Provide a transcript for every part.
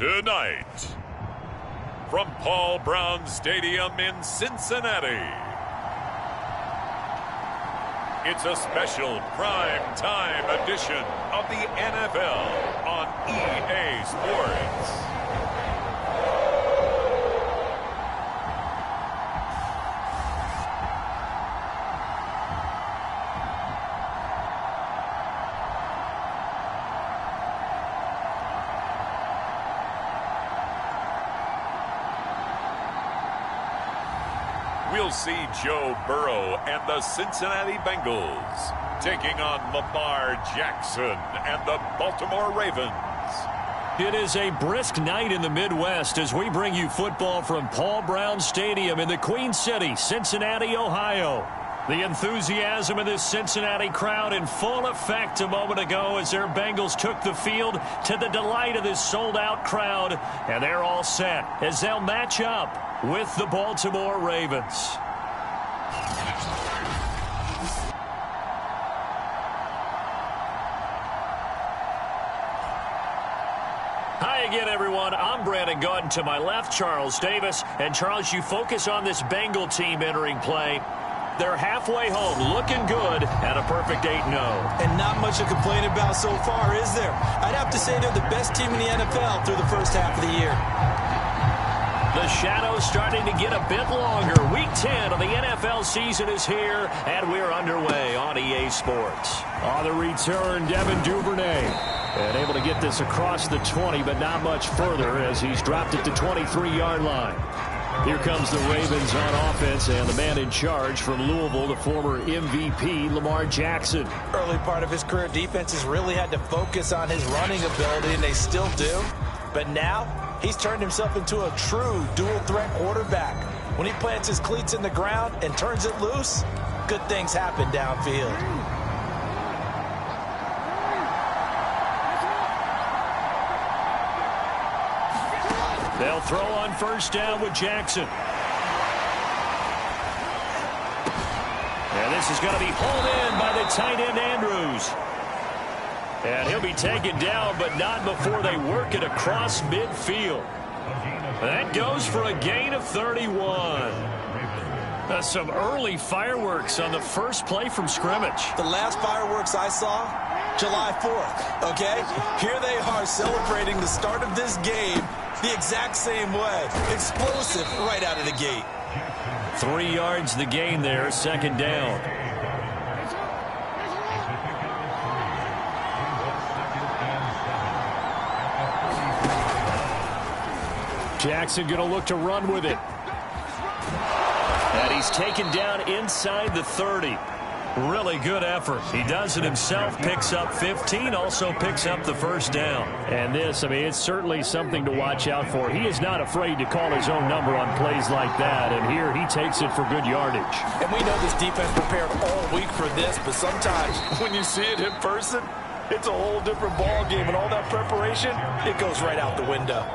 Tonight, from Paul Brown Stadium in Cincinnati, it's a special prime time edition of the NFL on EA Sports. We'll see Joe Burrow and the Cincinnati Bengals taking on Lamar Jackson and the Baltimore Ravens. It is a brisk night in the Midwest as we bring you football from Paul Brown Stadium in the Queen City, Cincinnati, Ohio. The enthusiasm of this Cincinnati crowd in full effect a moment ago as their Bengals took the field to the delight of this sold-out crowd. And they're all set as they'll match up with the Baltimore Ravens. Hi again, everyone. I'm Brandon Gaunt. To my left, Charles Davis. And, Charles, you focus on this Bengal team entering play. They're halfway home, looking good at a perfect 8-0. And not much to complain about so far, is there? I'd have to say they're the best team in the NFL through the first half of the year. The shadow's starting to get a bit longer. Week 10 of the NFL season is here, and we're underway on EA Sports. On the return, Devin Duvernay. And able to get this across the 20, but not much further as he's dropped it to 23-yard line. Here comes the Ravens on offense, and the man in charge from Louisville, the former MVP, Lamar Jackson. Early part of his career, defenses really had to focus on his running ability, and they still do. But now, he's turned himself into a true dual-threat quarterback. When he plants his cleats in the ground and turns it loose, good things happen downfield. They'll throw on first down with Jackson. And this is going to be hauled in by the tight end Andrews. And he'll be taken down, but not before they work it across midfield. That goes for a gain of 31. Some early fireworks on the first play from scrimmage. The last fireworks I saw, July 4th, okay? Here they are celebrating the start of this game the exact same way. Explosive right out of the gate. 3 yards the gain there, second down. Jackson going to look to run with it. And he's taken down inside the 30. Really good effort. He does it himself, picks up 15, also picks up the first down. And this, I mean, it's certainly something to watch out for. He is not afraid to call his own number on plays like that, and here he takes it for good yardage. And we know this defense prepared all week for this, but sometimes when you see it in person, it's a whole different ball game, and all that preparation, it goes right out the window.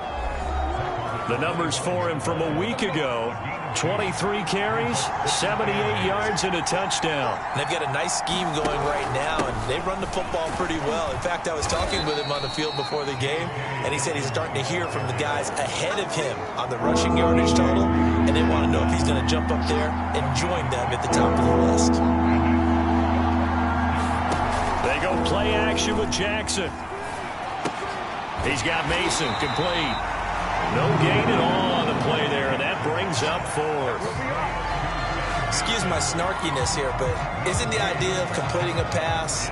The numbers for him from a week ago: 23 carries, 78 yards, and a touchdown. And they've got a nice scheme going right now, and they run the football pretty well. In fact, I was talking with him on the field before the game, and he said he's starting to hear from the guys ahead of him on the rushing yardage total, and they want to know if he's going to jump up there and join them at the top of the list. They go play action with Jackson. He's got Mason complete. No gain at all on the play there, and that brings up 4. Excuse my snarkiness here, but isn't the idea of completing a pass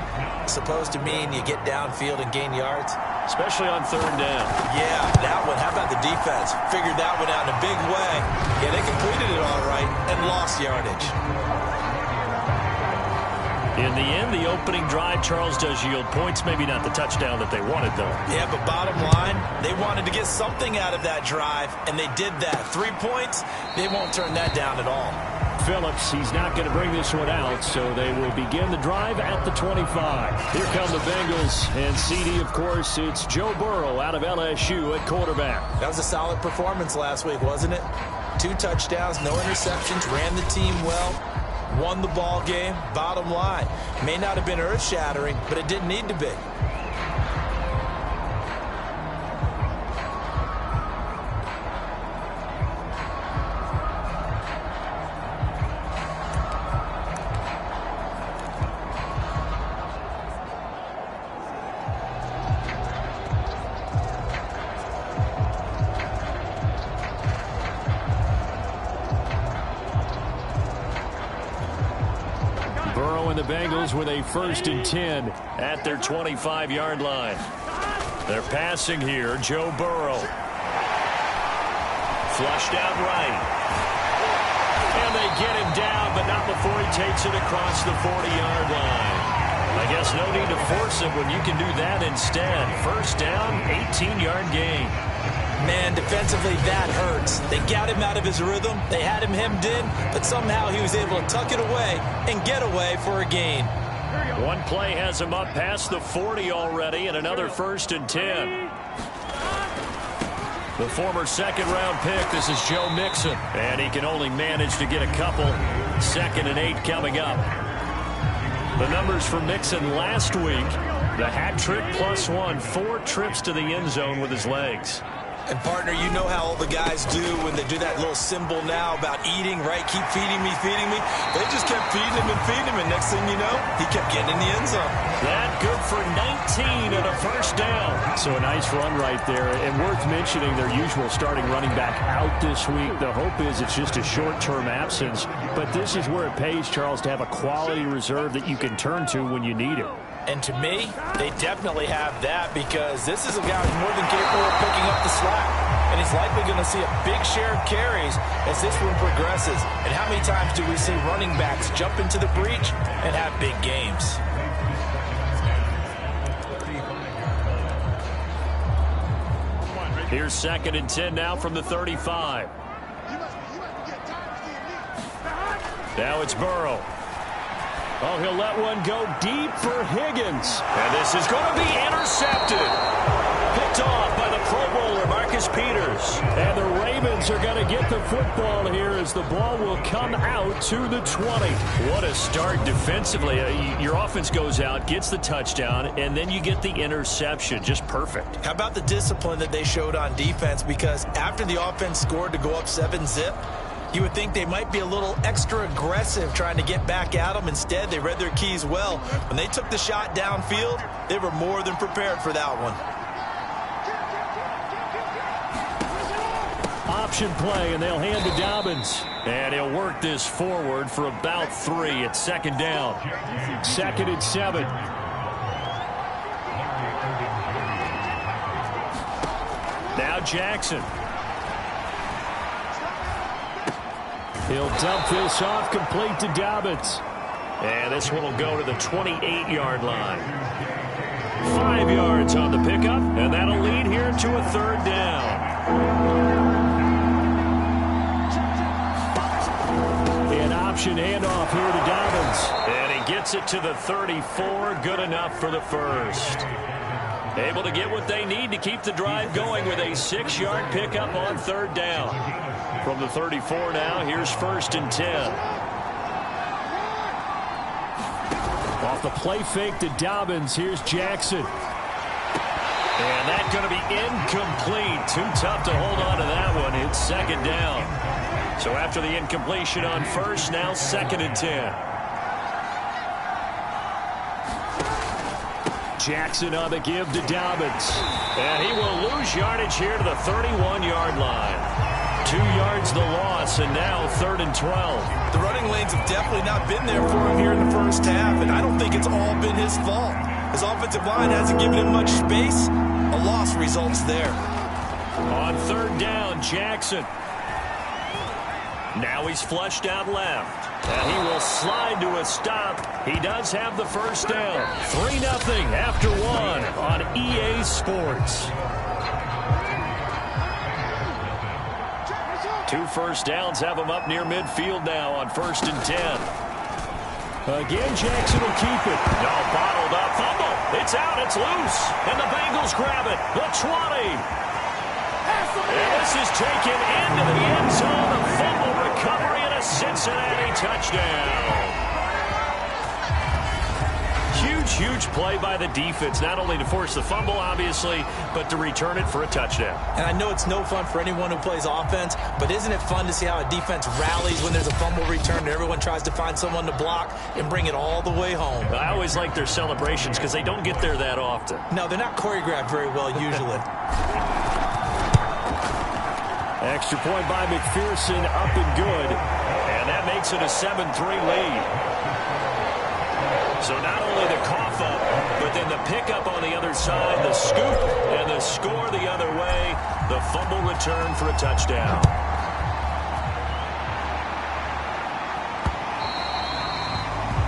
supposed to mean you get downfield and gain yards? Especially on third down. Yeah, that one. How about the defense? Figured that one out in a big way. Yeah, they completed it all right and lost yardage. In the end, the opening drive, Charles, does yield points. Maybe not the touchdown that they wanted, though. Yeah, but bottom line, they wanted to get something out of that drive, and they did that. 3 points, they won't turn that down at all. Phillips, he's not going to bring this one out, so they will begin the drive at the 25. Here come the Bengals, and CD, of course, it's Joe Burrow out of LSU at quarterback. That was a solid performance last week, wasn't it? 2 touchdowns, no interceptions, ran the team well. Won the ball game. Bottom line, may not have been earth-shattering, but it didn't need to be. Bengals with a 1st and 10 at their 25-yard line. They're passing here. Joe Burrow. Flushed out right. And they get him down, but not before he takes it across the 40-yard line. I guess no need to force it when you can do that instead. 1st down, 18-yard gain. Man, defensively, that hurts. They got him out of his rhythm. They had him hemmed in, but somehow he was able to tuck it away and get away for a gain. One play has him up past the 40 already, and another 1st and 10. The former 2nd-round pick, this is Joe Mixon. And he can only manage to get a couple. 2nd and 8 coming up. The numbers for Mixon last week, the hat trick +1, 4 trips to the end zone with his legs. And, partner, you know how all the guys do when they do that little symbol now about eating, right? Keep feeding me, feeding me. They just kept feeding him and feeding him, and next thing you know, he kept getting in the end zone. That good for 19 and a 1st down. So a nice run right there. And worth mentioning their usual starting running back out this week. The hope is it's just a short-term absence. But this is where it pays, Charles, to have a quality reserve that you can turn to when you need it. And to me, they definitely have that because this is a guy who's more than capable of picking up the slack. And he's likely going to see a big share of carries as this one progresses. And how many times do we see running backs jump into the breach and have big games? Here's 2nd and 10 now from the 35. Now it's Burrow. Oh, he'll let one go deep for Higgins. And this is going to be intercepted. Picked off by the Pro Bowler, Marcus Peters. And the Ravens are going to get the football here as the ball will come out to the 20. What a start defensively. Your offense goes out, gets the touchdown, and then you get the interception. Just perfect. How about the discipline that they showed on defense? Because after the offense scored to go up 7-zip, you would think they might be a little extra aggressive trying to get back at them. Instead, they read their keys well. When they took the shot downfield, they were more than prepared for that one. Option play, and they'll hand to Dobbins. And he'll work this forward for about 3 at 2nd down. 2nd and 7. Now Jackson. He'll dump this off, complete to Dobbins. And this one will go to the 28-yard line. 5 yards on the pickup, and that'll lead here to a 3rd down. An option handoff here to Dobbins. And he gets it to the 34, good enough for the 1st. Able to get what they need to keep the drive going with a 6-yard pickup on 3rd down. From the 34 now, here's 1st and 10. Off the play fake to Dobbins, here's Jackson. And that's going to be incomplete. Too tough to hold on to that one. It's 2nd down. So after the incompletion on 1st, now 2nd and 10. Jackson on the give to Dobbins. And he will lose yardage here to the 31-yard line. 2 yards the loss, and now 3rd and 12. The running lanes have definitely not been there for him here in the 1st half, and I don't think it's all been his fault. His offensive line hasn't given him much space. A loss results there. On 3rd down, Jackson. Now he's flushed out left. And he will slide to a stop. He does have the 1st down. 3-0 after 1 on EA Sports. 2 1st downs have him up near midfield now on 1st and 10. Again, Jackson will keep it. No, bottled up. Fumble. It's out. It's loose. And the Bengals grab it. The 20. And this is taken into the end zone. A fumble recovery and a Cincinnati touchdown. Huge play by the defense, not only to force the fumble, obviously, but to return it for a touchdown. And I know it's no fun for anyone who plays offense, but isn't it fun to see how a defense rallies when there's a fumble return and everyone tries to find someone to block and bring it all the way home? I always like their celebrations because they don't get there that often. No, they're not choreographed very well usually. Extra point by McPherson, up and good. And that makes it a 7-3 lead. So not only the cough up, but then the pickup on the other side, the scoop, and the score the other way. The fumble return for a touchdown.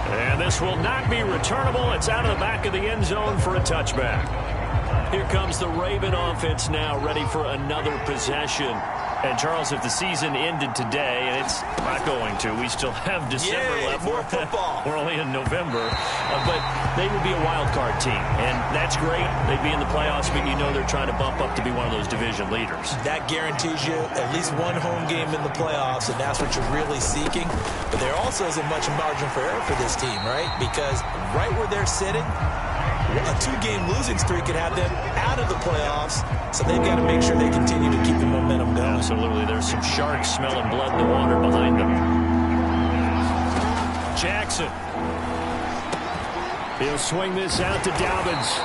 And this will not be returnable. It's out of the back of the end zone for a touchback. Here comes the Raven offense now, ready for another possession. And, Charles, if the season ended today, and it's not going to, we still have December left. More football. We're only in November. But they would be a wild card team, and that's great. They'd be in the playoffs, but you know they're trying to bump up to be one of those division leaders. That guarantees you at least one home game in the playoffs, and that's what you're really seeking. But there also isn't much margin for error for this team, right? Because right where they're sitting, a 2-game losing streak could have them out of the playoffs, so they've got to make sure they continue to keep the momentum going. Absolutely. There's some sharks smelling blood in the water behind them. Jackson. He'll swing this out to Dobbins.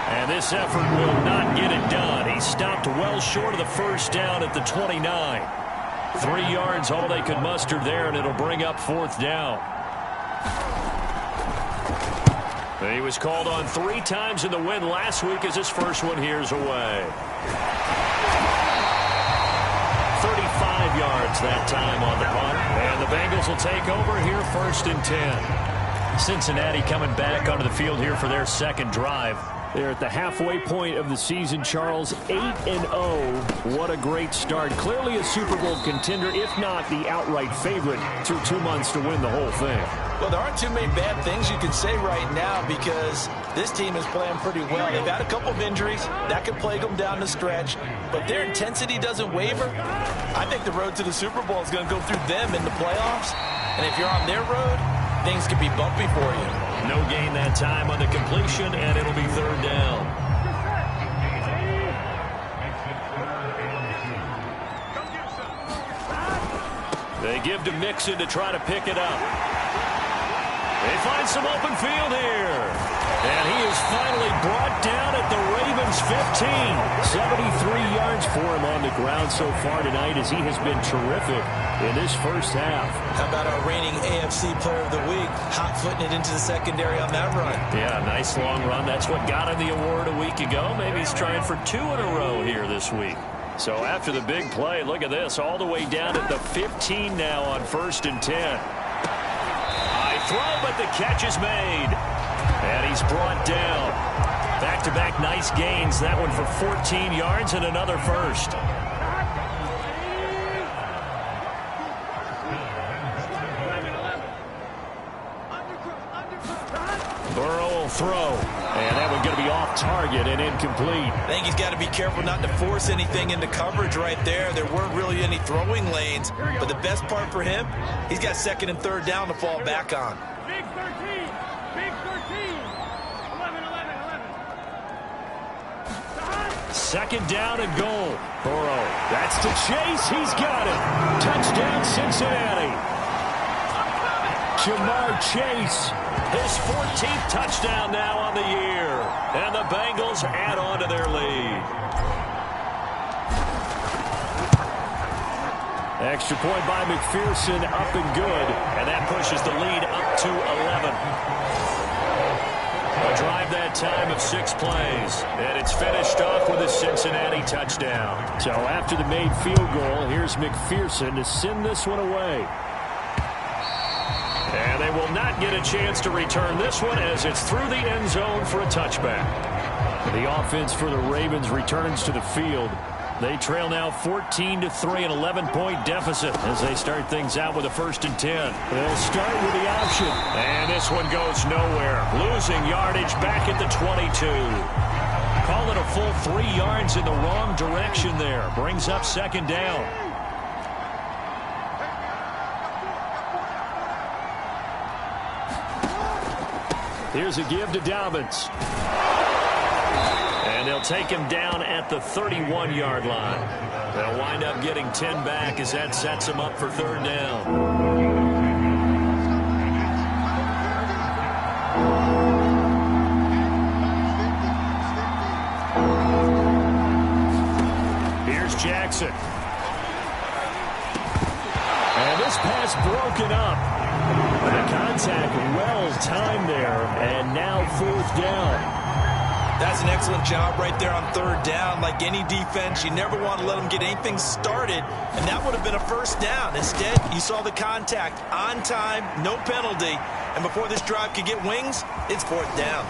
And this effort will not get it done. He stopped well short of the first down at the 29. 3 yards, all they could muster there, and it'll bring up 4th down. He was called on 3 times in the win last week as his first one here's away. 35 yards that time on the punt. And the Bengals will take over here 1st and 10. Cincinnati coming back onto the field here for their second drive. They're at the halfway point of the season, Charles, 8-0. What a great start. Clearly a Super Bowl contender, if not the outright favorite, through 2 months to win the whole thing. Well, there aren't too many bad things you can say right now because this team is playing pretty well. They've had a couple of injuries. That could plague them down the stretch. But their intensity doesn't waver. I think the road to the Super Bowl is going to go through them in the playoffs. And if you're on their road, things could be bumpy for you. No gain that time on the completion, and it'll be 3rd down. They give to Mixon to try to pick it up. They find some open field here. And he is finally brought down at the Ravens' 15. 73 yards for him on the ground so far tonight as he has been terrific in this first half. How about our reigning AFC Player of the Week, hot-footing it into the secondary on that run? Yeah, nice long run. That's what got him the award a week ago. Maybe he's trying for 2 in a row here this week. So after the big play, look at this, all the way down at the 15 now on 1st and 10. High throw, but the catch is made. And he's brought down. Back-to-back nice gains. That one for 14 yards and another first. Burrow will throw. And that one's going to be off target and incomplete. I think he's got to be careful not to force anything into coverage right there. There weren't really any throwing lanes. But the best part for him, he's got 2nd and 3rd down to fall back on. Big 13. Big 13. 11. 2nd down and goal. Burrow. That's to Chase. He's got it. Touchdown, Cincinnati. Jamar Chase. His 14th touchdown now on the year. And the Bengals add on to their lead. Extra point by McPherson, up and good. And that pushes the lead up to 11. A drive that time of 6 plays. And it's finished off with a Cincinnati touchdown. So after the made field goal, here's McPherson to send this one away. And they will not get a chance to return this one as it's through the end zone for a touchback. The offense for the Ravens returns to the field. They trail now 14-3, an 11-point deficit as they start things out with a 1st and 10. They'll start with the option. And this one goes nowhere. Losing yardage back at the 22. Call it a full 3 yards in the wrong direction there. Brings up 2nd down. Here's a give to Dobbins. And they'll take him down at the 31-yard line. They'll wind up getting 10 back as that sets him up for 3rd down. Here's Jackson. And this pass broken up. The contact well timed there, and now 4th down. That's an excellent job right there on 3rd down. Like any defense, you never want to let them get anything started, and that would have been a 1st down. Instead, you saw the contact on time, no penalty, and before this drive could get wings, it's 4th down.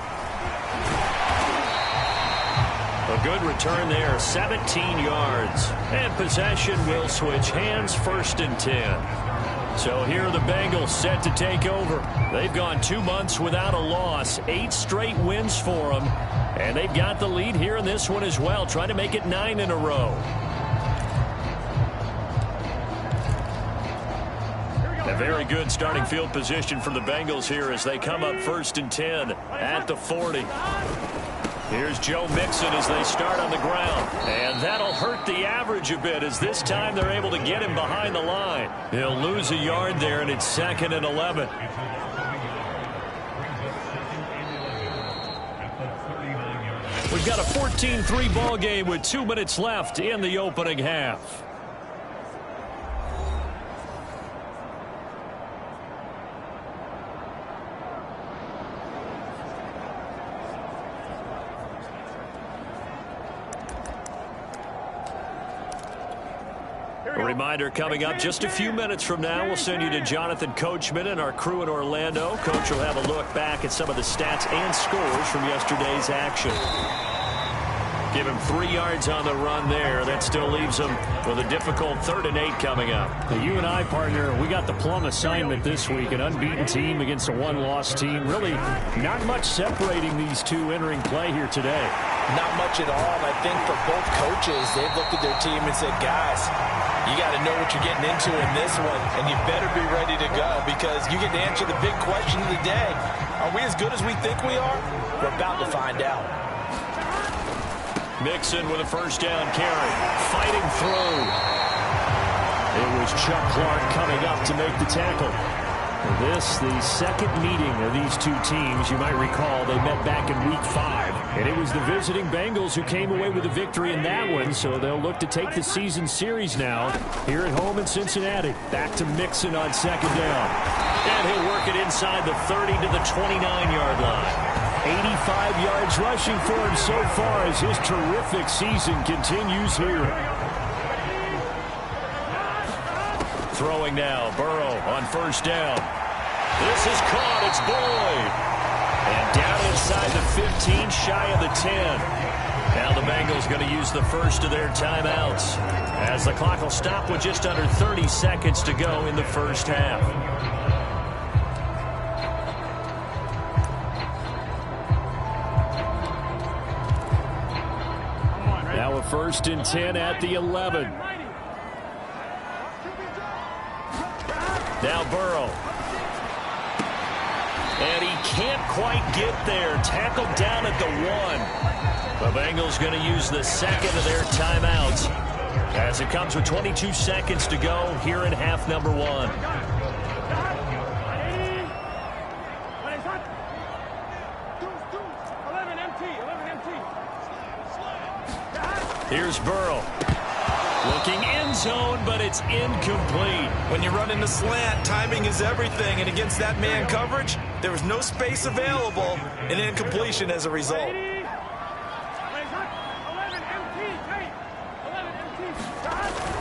A good return there, 17 yards. And possession will switch hands, 1st and 10. So here are the Bengals set to take over. They've gone 2 months without a loss, 8 straight wins for them. And they've got the lead here in this one as well, trying to make it 9 in a row. A very good starting field position for the Bengals here as they come up 1st and 10 at the 40. Here's Joe Mixon as they start on the ground. And that'll hurt the average a bit as this time they're able to get him behind the line. He'll lose a yard there, and it's 2nd and 11. We've got a 14-3 ball game with 2 minutes left in the opening half. A reminder coming up just a few minutes from now, we'll send you to Jonathan Coachman and our crew in Orlando. Coach will have a look back at some of the stats and scores from yesterday's action. Give him 3 yards on the run there. That still leaves him with a difficult 3rd and 8 coming up. You and I, partner, we got the plum assignment this week. An unbeaten team against a one-loss team. Really not much separating these two entering play here today. Not much at all. And I think for both coaches, they've looked at their team and said, guys, you got to know what you're getting into in this one, and you better be ready to go because you get to answer the big question of the day. Are we as good as we think we are? We're about to find out. Mixon with a 1st down carry, fighting through. It was Chuck Clark coming up to make the tackle. This, the second meeting of these two teams. You might recall they met back in Week 5. And it was the visiting Bengals who came away with a victory in that one. So they'll look to take the season series now here at home in Cincinnati. Back to Mixon on 2nd down. And he'll work it inside the 30 to the 29-yard line. 85 yards rushing for him so far as his terrific season continues here. Throwing now, Burrow on 1st down. This is caught, it's Boyd. And down inside the 15, shy of the 10. Now the Bengals going to use the first of their timeouts as the clock will stop with just under 30 seconds to go in the 1st half. Now a 1st and 10 at the 11. Now Burrow. And he can't quite get there. Tackled down at the 1. The Bengals going to use the 2nd of their timeouts as it comes with 22 seconds to go here in half number 1. Here's Burrow. Looking end zone, but it's incomplete. When you run in the slant, timing is everything. And against that man coverage, there was no space available, and incompletion as a result.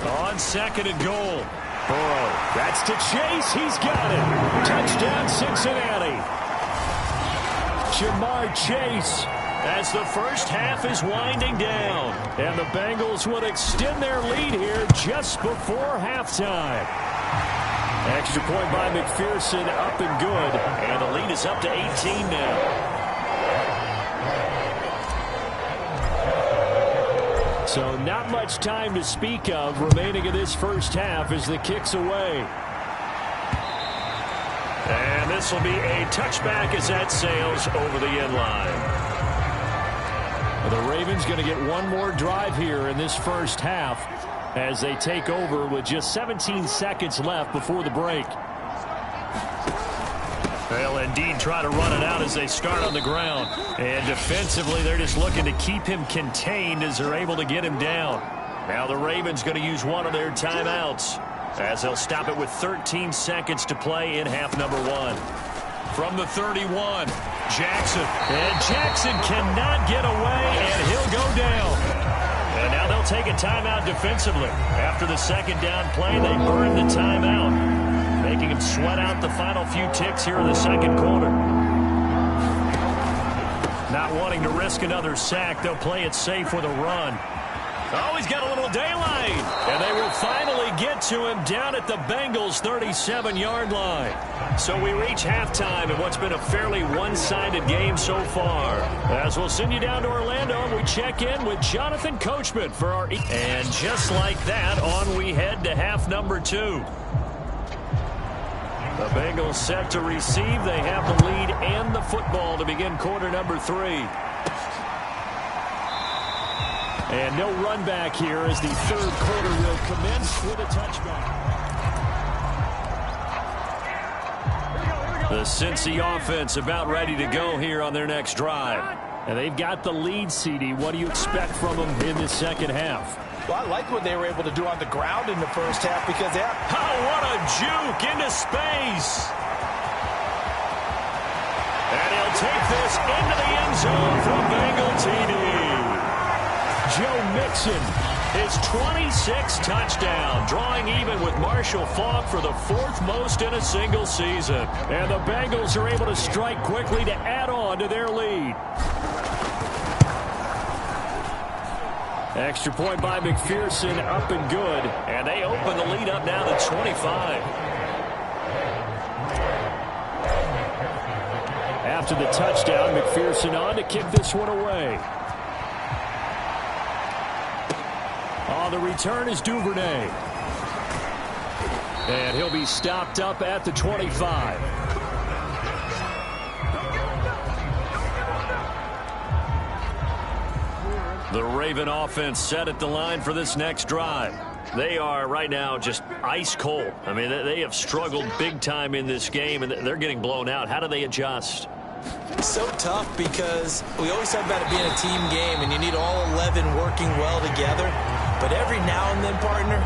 On 2nd and goal. Burrow. That's to Chase. He's got it. Touchdown, Cincinnati. Jamar Chase. As the 1st half is winding down. And the Bengals will extend their lead here just before halftime. Extra point by McPherson, up and good. And the lead is up to 18 now. So not much time to speak of remaining in this 1st half as the kick's away. And this will be a touchback as that sails over the end line. The Ravens going to get one more drive here in this 1st half as they take over with just 17 seconds left before the break. They'll indeed try to run it out as they start on the ground. And defensively, they're just looking to keep him contained as they're able to get him down. Now the Ravens going to use one of their timeouts. as they'll stop it with 13 seconds to play in half number 1. From the 31, Jackson. And Jackson cannot get away, and he'll go down. And now they'll take a timeout defensively. After the second down play, they burn the timeout, making him sweat out the final few ticks here in the second quarter. Not wanting to risk another sack, they'll play it safe with a run. Oh, he's got a little daylight. And they will finally get to him down at the Bengals' 37-yard line. So we reach halftime in what's been a fairly one-sided game so far. As we'll send you down to Orlando, and we check in with Jonathan Coachman for our... And just like that, on we head to half number 2. The Bengals set to receive. They have the lead and the football to begin quarter number 3. And no run back here as the third quarter will commence with a touchback. The Cincy offense about ready to go here on their next drive. And they've got the lead, CD. What do you expect from them in this second half? Well, I like what they were able to do on the ground in the first half because they have... Oh, what a juke into space. And he'll take this into the end zone for Bengal TD. Joe Mixon, his 26th touchdown, drawing even with Marshall Faulk for the 4th most in a single season. And the Bengals are able to strike quickly to add on to their lead. Extra point by McPherson, up and good. And they open the lead up now to 25. After the touchdown, McPherson on to kick this one away. On the return is Duvernay. And he'll be stopped up at the 25. The Raven offense set at the line for this next drive. They are right now just ice cold. I mean, they have struggled big time in this game, and they're getting blown out. How do they adjust? So tough because we always talk about it being a team game, and you need all 11 working well together. But every now and then, partner,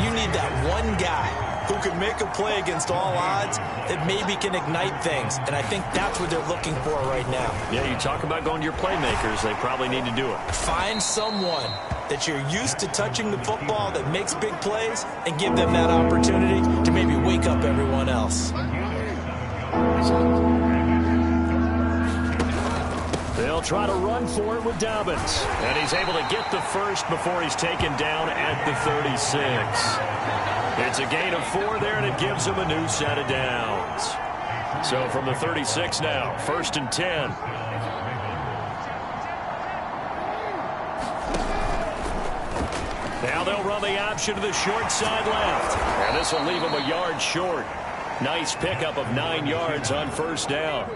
you need that one guy who can make a play against all odds that maybe can ignite things. And I think that's what they're looking for right now. Yeah, you talk about going to your playmakers. They probably need to do it. Find someone that you're used to touching the football that makes big plays and give them that opportunity to maybe wake up everyone else. They'll try to run for it with Dobbins. And he's able to get the first before he's taken down at the 36. It's a gain of 4 there, and it gives him a new set of downs. So from the 36 now, 1st and 10. Now they'll run the option to the short side left. And this will leave him a yard short. Nice pickup of 9 yards on 1st down.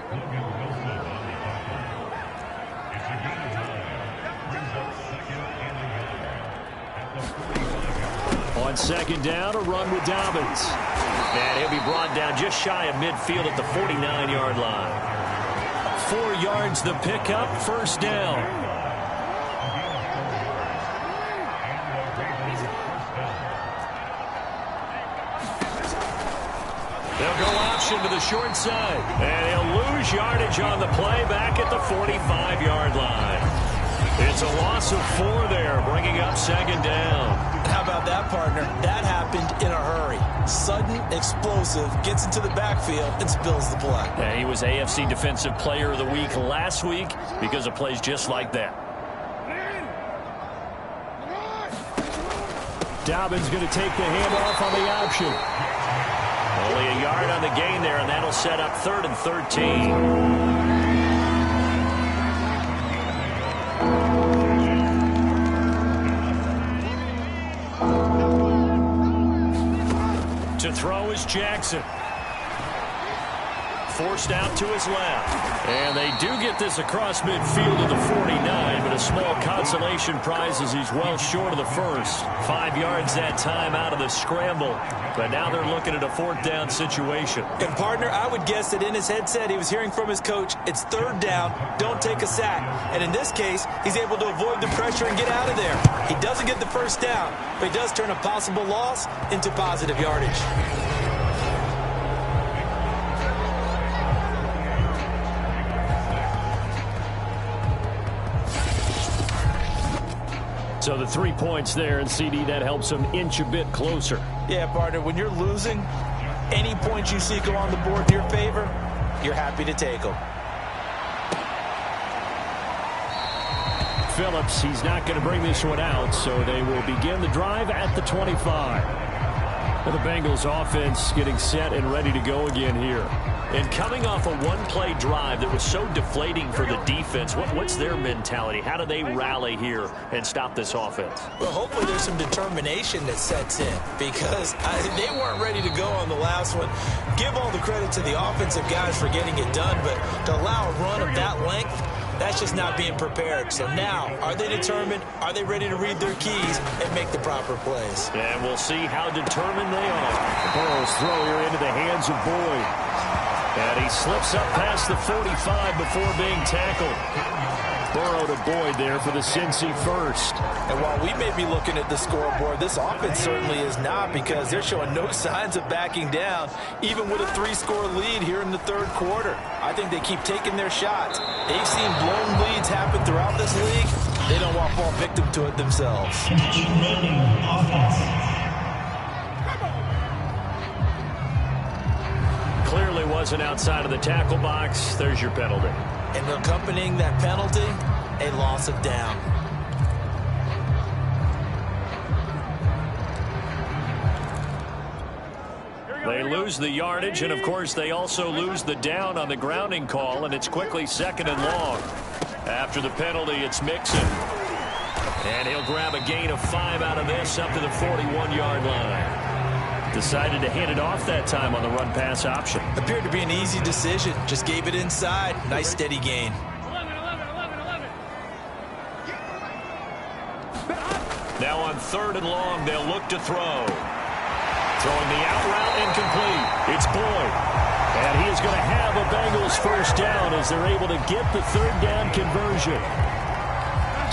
On 2nd down, a run with Dobbins. And he'll be brought down just shy of midfield at the 49-yard line. 4 yards the pickup, 1st down. They'll go option to the short side. And he'll lose yardage on the play back at the 45-yard line. It's a loss of 4 there, bringing up 2nd down. How about that, partner? That happened in a hurry. Sudden, explosive, gets into the backfield, and spills the play. Yeah, he was AFC Defensive Player of the Week last week because of plays just like that. Dobbins going to take the handoff on the option. Only a yard on the gain there, and that'll set up 3rd and 13. To throw is Jackson. forced out to his left. And they do get this across midfield to the 49, but a small consolation prize as he's well short of the first. 5 yards that time out of the scramble. But now they're looking at a 4th down situation. And, partner, I would guess that in his headset he was hearing from his coach, it's 3rd down, don't take a sack. And in this case, he's able to avoid the pressure and get out of there. He doesn't get the 1st down, but he does turn a possible loss into positive yardage. So the 3 points there, and CD, that helps him inch a bit closer. Yeah, partner, when you're losing, any points you see go on the board in your favor, you're happy to take them. Phillips, he's not going to bring this one out, so they will begin the drive at the 25. The Bengals offense getting set and ready to go again here. And coming off a one-play drive that was so deflating for the defense, what's their mentality? How do they rally here and stop this offense? Well, hopefully there's some determination that sets in because they weren't ready to go on the last one. Give all the credit to the offensive guys for getting it done, but to allow a run of that length, that's just not being prepared. So now, are they determined? Are they ready to read their keys and make the proper plays? And we'll see how determined they are. Burrow's throw here into the hands of Boyd. And he slips up past the 45 before being tackled. Burrow to Boyd there for the Cincy first. And while we may be looking at the scoreboard, this offense certainly is not because they're showing no signs of backing down, even with a 3-score lead here in the 3rd quarter. I think they keep taking their shots. They've seen blown leads happen throughout this league. They don't want to fall victim to it themselves. Clearly wasn't outside of the tackle box. There's your penalty. And accompanying that penalty, a loss of down. They lose the yardage, and of course they also lose the down on the grounding call, and it's quickly 2nd and long. After the penalty, it's Mixon. And he'll grab a gain of 5 out of this up to the 41-yard line. Decided to hand it off that time on the run-pass option. Appeared to be an easy decision. Just gave it inside. Nice steady gain. 11. Now on 3rd and long, they'll look to throw. Throwing the out route incomplete. It's Boyd. And he is going to have a Bengals 1st down as they're able to get the 3rd down conversion.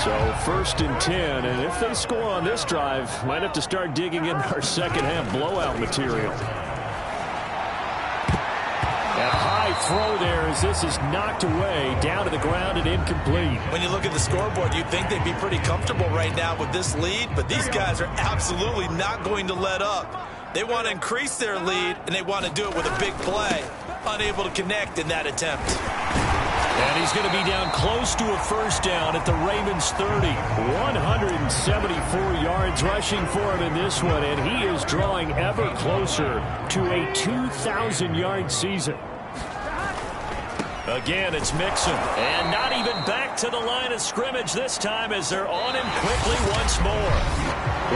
So 1st and 10, and if they score on this drive, might have to start digging in our 2nd half blowout material. And a high throw there as this is knocked away, down to the ground and incomplete. When you look at the scoreboard, you'd think they'd be pretty comfortable right now with this lead, but these guys are absolutely not going to let up. They want to increase their lead, and they want to do it with a big play. Unable to connect in that attempt. And he's going to be down close to a 1st down at the Ravens 30. 174 yards rushing for him in this one, and he is drawing ever closer to a 2,000-yard season. Again, it's Mixon. And not even back to the line of scrimmage this time as they're on him quickly once more.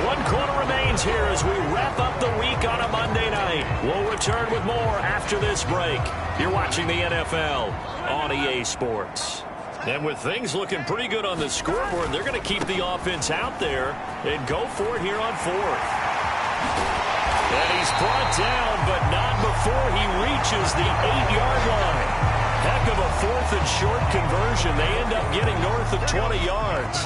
1 quarter remains here as we wrap up the week on a Monday night. We'll return with more after this break. You're watching the NFL on EA Sports. And with things looking pretty good on the scoreboard, they're going to keep the offense out there and go for it here on 4th. And he's brought down, but not before he reaches the 8-yard line. Heck of a 4th and short conversion. They end up getting north of 20 yards.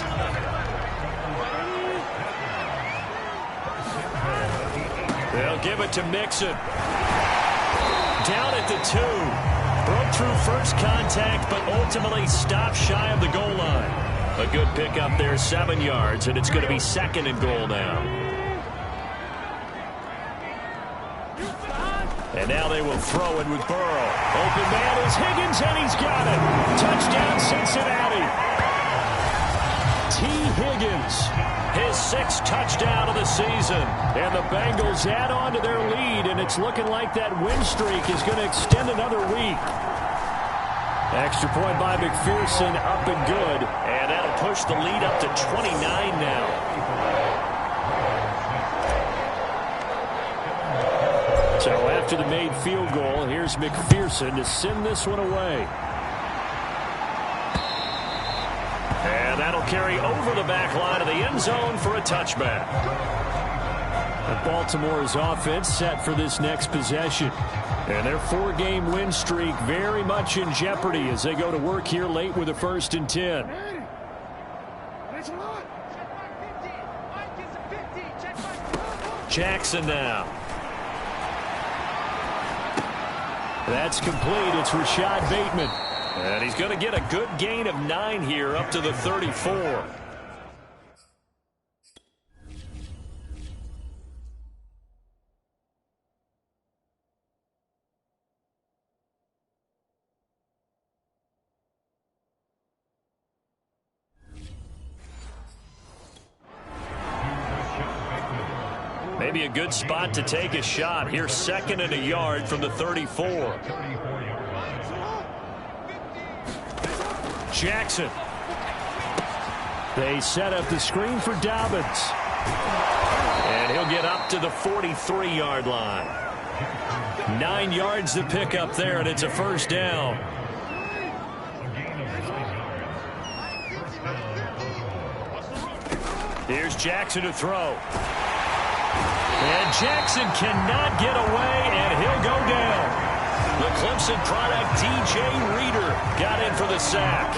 They'll give it to Mixon. Down at the 2. Broke through first contact, but ultimately stopped shy of the goal line. A good pickup there, 7 yards, and it's going to be 2nd and goal now. And now they will throw it with Burrow. Open man is Higgins, and he's got it. Touchdown, Cincinnati. T. Higgins, his 6th touchdown of the season. And the Bengals add on to their lead, and it's looking like that win streak is going to extend another week. Extra point by McPherson, up and good. And that'll push the lead up to 29 now. So after after the made field goal. Here's McPherson to send this one away. And that'll carry over the back line of the end zone for a touchback. And Baltimore's offense set for this next possession. And their 4-game win streak very much in jeopardy as they go to work here late with a 1st and 10. Jackson now. That's complete. It's Rashad Bateman. And he's going to get a good gain of 9 here up to the 34. Maybe a good spot to take a shot. Here's 2nd and a yard from the 34. Jackson. They set up the screen for Dobbins. And he'll get up to the 43-yard line. 9 yards to pick up there, and it's a 1st down. Here's Jackson to throw. And Jackson cannot get away, and he'll go down. The Clemson product, DJ Reader, got in for the sack.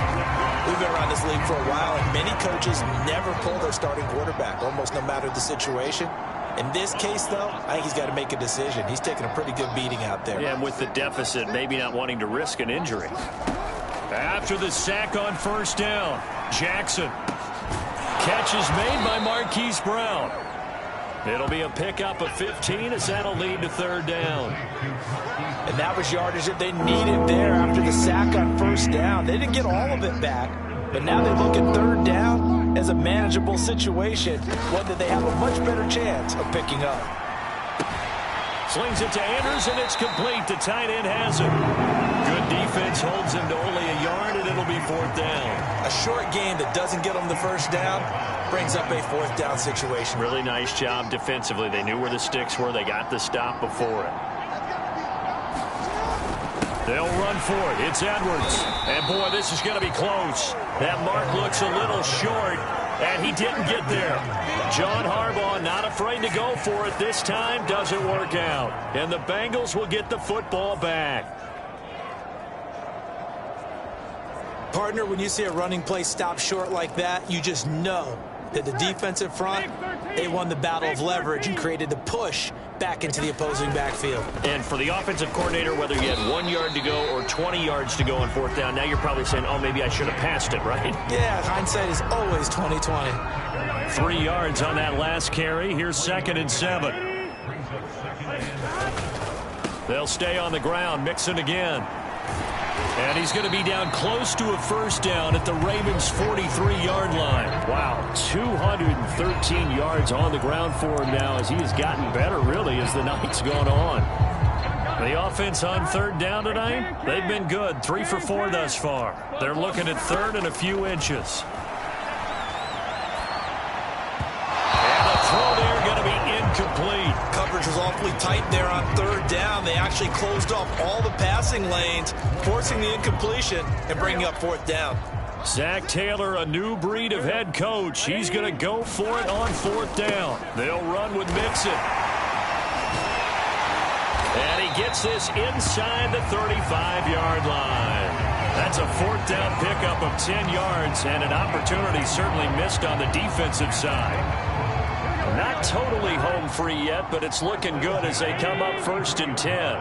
We've been around this league for a while, and many coaches never pull their starting quarterback, almost no matter the situation. In this case, though, I think he's got to make a decision. He's taking a pretty good beating out there. Yeah, and with the deficit, maybe not wanting to risk an injury. After the sack on 1st down, Jackson. Catch is made by Marquise Brown. It'll be a pickup of 15 as that'll lead to 3rd down. And that was yardage that they needed there after the sack on 1st down. They didn't get all of it back, but now they look at 3rd down as a manageable situation, one that they have a much better chance of picking up. Slings it to Anders, and it's complete. The tight end has it. Good defense holds him to only a yard, and it'll be 4th down. A short game that doesn't get them the 1st down brings up a 4th down situation. Really nice job defensively. They knew where the sticks were. They got the stop before it. They'll run for it. It's Edwards. And, boy, this is going to be close. That mark looks a little short, and he didn't get there. John Harbaugh not afraid to go for it this time. Doesn't work out. And the Bengals will get the football back. Partner, when you see a running play stop short like that, you just know that the defensive front, they won the battle of leverage and created the push back into the opposing backfield. And for the offensive coordinator, whether you had 1 yard to go or 20 yards to go on 4th down, now you're probably saying, oh, maybe I should have passed it, right? Yeah, hindsight is always 20/20. 3 yards on that last carry. Here's 2nd and 7. They'll stay on the ground. Mixon again. And he's going to be down close to a 1st down at the Ravens' 43-yard line. Wow, 213 yards on the ground for him now as he has gotten better, really, as the night's gone on. The offense on 3rd down tonight, they've been good. 3 for 4 thus far. They're looking at 3rd and a few inches. And the throw there going to be incomplete. Coverage was awfully tight there on 3rd down. They actually closed off all the passing lanes, forcing the incompletion and bringing up 4th down. Zach Taylor, a new breed of head coach. He's going to go for it on 4th down. They'll run with Mixon. And he gets this inside the 35-yard line. That's a 4th down pickup of 10 yards and an opportunity certainly missed on the defensive side. Not totally home free yet, but it's looking good as they come up 1st and 10.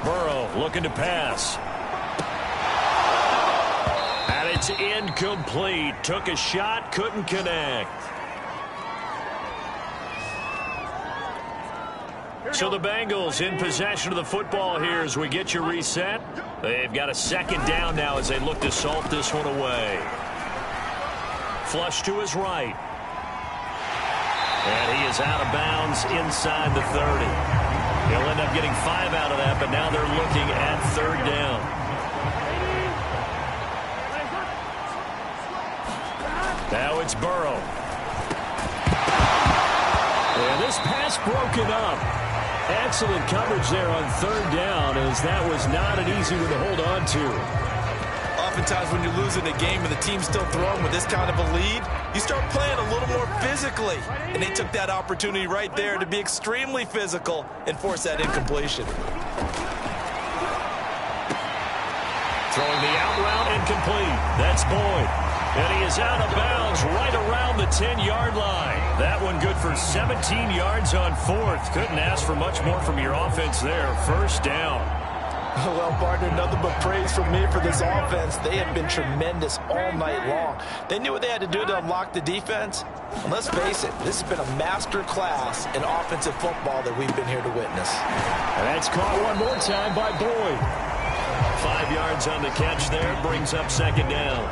Burrow looking to pass. And it's incomplete. Took a shot, couldn't connect. So the Bengals in possession of the football here as we get you reset. They've got a 2nd down now as they look to salt this one away. Flush to his right. And he is out of bounds inside the 30. He'll end up getting 5 out of that, but now they're looking at 3rd down. Now it's Burrow. And this pass broken up. Excellent coverage there on third down, as that was not an easy one to hold on to. Oftentimes when you're losing a game and the team's still throwing with this kind of a lead, you start playing a little more physically. And they took that opportunity right there to be extremely physical and force that incompletion. Throwing the out route incomplete. That's Boyd. And he is out of bounds right around the 10-yard line. That one good for 17 yards on fourth. Couldn't ask for much more from your offense there. First down. Well, partner, nothing but praise from me for this offense. They have been tremendous all night long. They knew what they had to do to unlock the defense. And let's face it, this has been a master class in offensive football that we've been here to witness. And that's caught one more time by Boyd. 5 yards on the catch there. Brings up second down.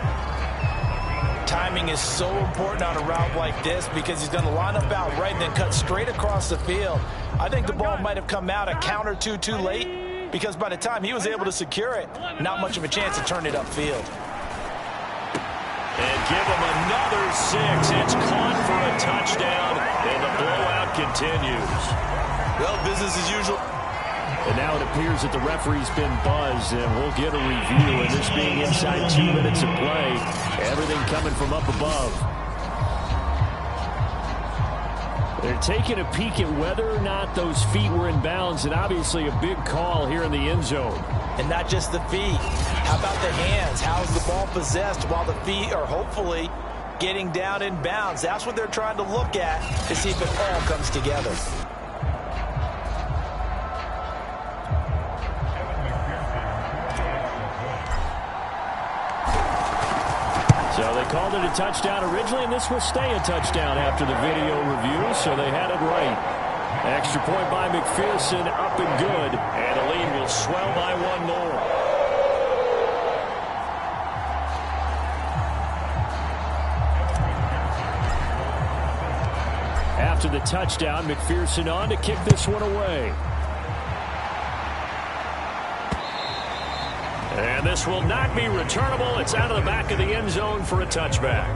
Timing is so important on a route like this because he's going to line up out right and then cut straight across the field. I think the ball might have come out a count or two too late because by the time he was able to secure it, not much of a chance to turn it upfield. And give him another 6. It's caught for a touchdown, and the blowout continues. Well, business as usual. And now it appears that the referee's been buzzed, and we'll get a review. And this being inside 2 minutes of play, everything coming from up above. They're taking a peek at whether or not those feet were in bounds, and obviously a big call here in the end zone. And not just the feet. How about the hands? How's the ball possessed while the feet are hopefully getting down in bounds? That's what they're trying to look at to see if it all comes together. So they called it a touchdown originally, and this will stay a touchdown after the video review, so they had it right. Extra point by McPherson, up and good, and the lead will swell by one more. After the touchdown, McPherson on to kick this one away. And this will not be returnable. It's out of the back of the end zone for a touchback.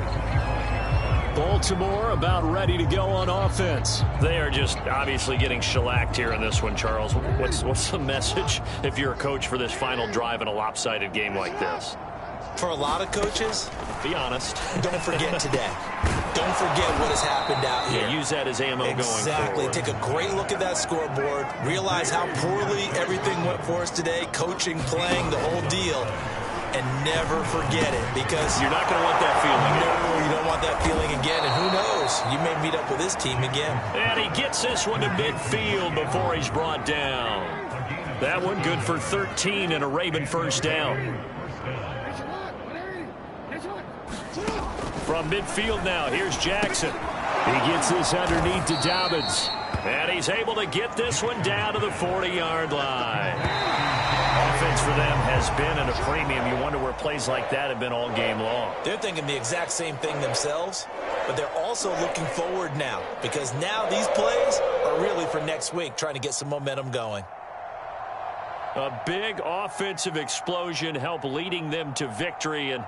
Baltimore about ready to go on offense. They are just obviously getting shellacked here in this one, Charles. What's the message if you're a coach for this final drive in a lopsided game like this? For a lot of coaches, be honest. Don't forget today. Don't forget what has happened out here. Yeah, use that as ammo going forward. Exactly. Take a great look at that scoreboard. Realize how poorly everything went for us today. Coaching, playing, the whole deal. And never forget it because you're not going to want that feeling. No, you don't want that feeling again. And who knows? You may meet up with this team again. And he gets this one to midfield before he's brought down. That one good for 13 and a Raven first down. From midfield now, here's Jackson. He gets this underneath to Dobbins. And he's able to get this one down to the 40-yard line. Offense for them has been at a premium. You wonder where plays like that have been all game long. They're thinking the exact same thing themselves, but they're also looking forward now because now these plays are really for next week, trying to get some momentum going. A big offensive explosion helped leading them to victory. And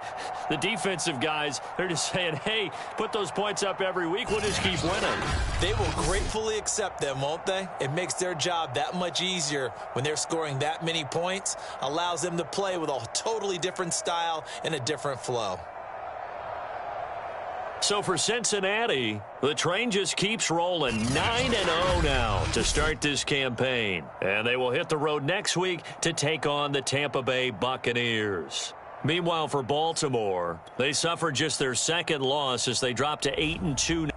the defensive guys, they're just saying, hey, put those points up every week. We'll just keep winning. They will gratefully accept them, won't they? It makes their job that much easier when they're scoring that many points. Allows them to play with a totally different style and a different flow. So for Cincinnati, the train just keeps rolling. 9-0 now to start this campaign. And they will hit the road next week to take on the Tampa Bay Buccaneers. Meanwhile, for Baltimore, they suffered just their second loss as they dropped to 8-2.